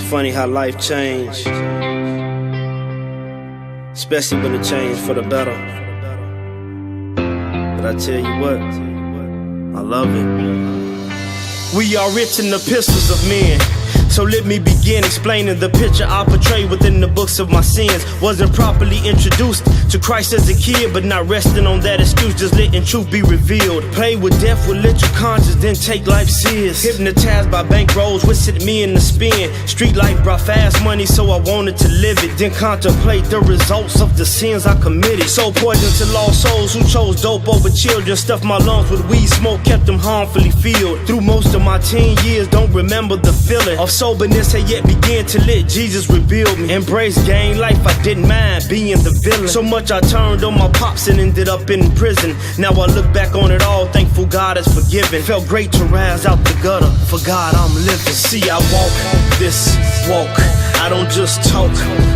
Funny how life changed, especially when it changed for the better. But I tell you what, I love it. We are written epistles of men, so let me begin explaining the picture I portray within the books of my sins. Wasn't properly introduced to Christ as a kid, but not resting on that excuse, just letting truth be revealed. Play with death with little conscience, then take life serious. Hypnotized by bankrolls, which sent me in the spin. Street life brought fast money, so I wanted to live it. Then contemplate the results of the sins I committed. So poison to lost souls who chose dope over children. Stuffed my lungs with weed smoke, kept them harmfully filled. Through most of my teen years, don't remember the feeling of soberness had yet began to let Jesus rebuild me. Embrace gang life, I didn't mind being the villain. So much I turned on my pops and ended up in prison. Now I look back on it all, thankful God has forgiven. Felt great to rise out the gutter, for God I'm living. See, I walk this walk, I don't just talk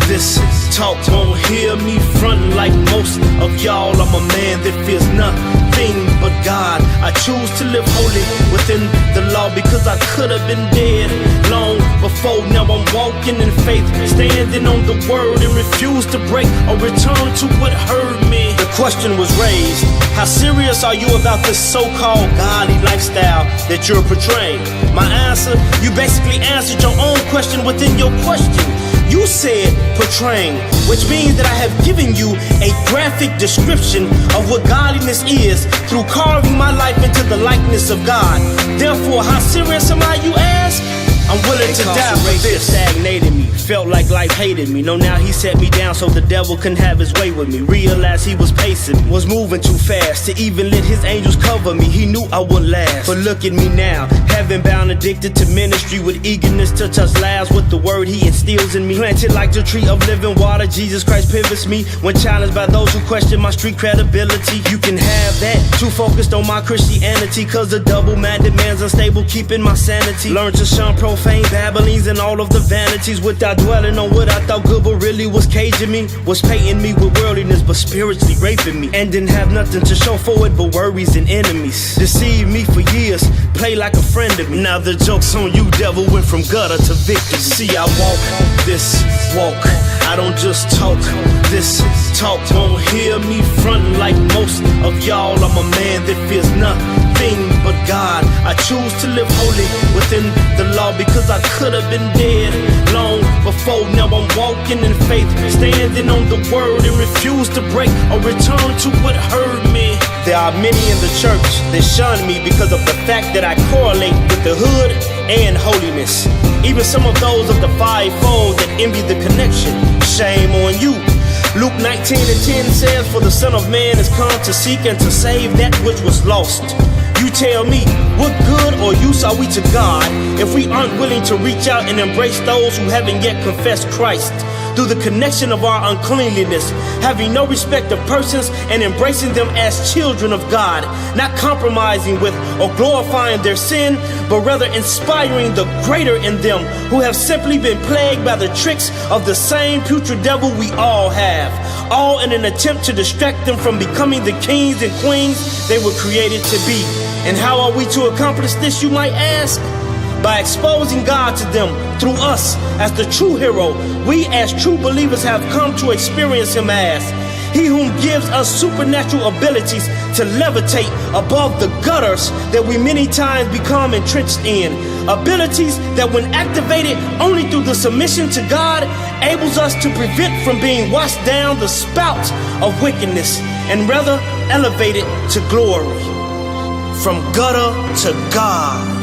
this talk. Won't hear me frontin' like most of y'all. I'm a man that fears nothing but God. I choose to live holy within the law, because I could have been dead long before. Now I'm walking in faith, standing on the word, and refuse to break or return to what hurt me. The question was raised, how serious are you about this so-called godly lifestyle that you're portraying? My answer, you basically answered your own question within your question. You said portraying, which means that I have given you a graphic description of what godliness is through carving my life into the likeness of God. Therefore, how serious am I, you ask? I'm willing to die for this. Stagnated me, felt like life hated me. No, now he set me down so the devil couldn't have his way with me. Realized he was pacing me, was moving too fast to even let his angels cover me. He knew I wouldn't last, but look at me now, heaven bound, addicted to ministry, with eagerness to touch lives with the word he instills in me. Planted like the tree of living water, Jesus Christ pivots me when challenged by those who question my street credibility. You can have that, too focused on my Christianity, cause the double-minded man's unstable, keeping my sanity. Learn to shun profane babblings and all of the vanities, without dwelling on what I thought good but really was caging me. Was painting me with worldliness but spiritually raping me, and didn't have nothing to show for it but worries and enemies. Deceived me for years, play like a friend of me. Now the joke's on you, devil, went from gutter to victory. See, I walk this walk, I don't just talk this talk. Won't hear me frontin' like most of y'all. I'm a man that fears nothing but God. I choose to live holy within the law, because I could have been dead long before. Now I'm walking in faith, standing on the word, and refuse to break or return to what hurt me. There are many in the church that shun me because of the fact that I correlate with the hood and holiness. Even some of those of the fivefold that envy the connection. Shame on you. Luke 19:10 says, for the Son of Man is come to seek and to save that which was lost. You tell me, what good or use are we to God if we aren't willing to reach out and embrace those who haven't yet confessed Christ? Through the connection of our uncleanliness, having no respect of persons and embracing them as children of God, not compromising with or glorifying their sin, but rather inspiring the greater in them, who have simply been plagued by the tricks of the same putrid devil we all have, all in an attempt to distract them from becoming the kings and queens they were created to be. And how are we to accomplish this, you might ask? By exposing God to them through us as the true hero we as true believers have come to experience him as. He whom gives us supernatural abilities to levitate above the gutters that we many times become entrenched in. Abilities that, when activated only through the submission to God, enables us to prevent from being washed down the spout of wickedness, and rather elevated to glory. From gutter to God.